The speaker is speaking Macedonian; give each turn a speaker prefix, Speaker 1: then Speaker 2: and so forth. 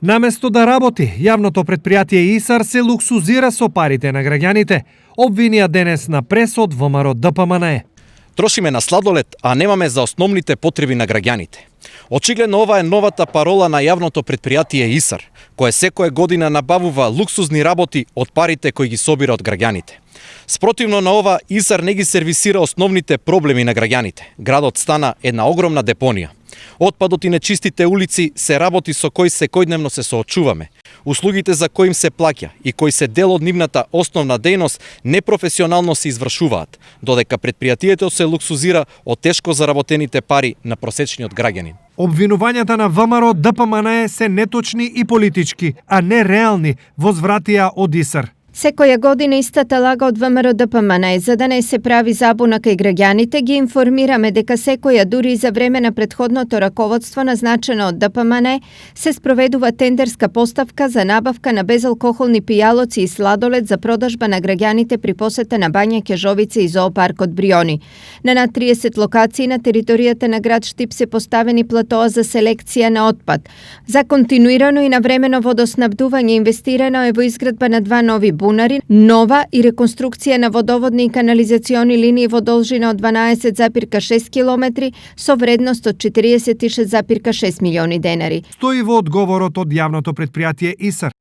Speaker 1: Наместо да работи, јавното претпријатие ИСАР се луксузира со парите на граѓаните, обвинија денес на пресод ВМРО ДПМНЕ.
Speaker 2: Трошиме на сладолед, а немаме за основните потреби на граѓаните. Очигледно ова е новата парола на јавното претпријатие ИСАР, кое секоја година набавува луксузни работи од парите кои ги собира од граѓаните. Спротивно на ова, ИСАР не ги сервисира основните проблеми на граѓаните. Градот стана една огромна депонија. Отпадот и нечистите улици се работи со кои секојдневно се соочуваме. Услугите за кои им се плаќа и кои се дел од нивната основна дејност непрофесионално се извршуваат, додека претпријатието се луксузира од тешко заработените пари на просечниот граѓанин.
Speaker 1: Обвинувањата на ВМРО ДПМНЕ се неточни и политички, а не реални, возвратија од ИСАР.
Speaker 3: Секоја година истата лага од ВМРО ДПМНЕ, за да не се прави забуна кај граѓаните, ги информираме дека секоја, дури и за време на претходното раководство назначено од ДПМНЕ, се спроведува тендерска поставка за набавка на безалкохолни пијалоци и сладолед за продажба на граѓаните при посета на Бања Кежовица и зоопаркот Бриони. На над 30 локации на територијата на град Штип се поставени платоа за селекција на отпад. За континуирано и навремено водоснабдување инвестирано е во изградба на 2 нови бунари, нова и реконструкција на водоводни и канализациони линии во должина од 12,6 километри со вредност од 46,6 милиони денари.
Speaker 1: Стои во одговорот од јавното претпријатие ИСАР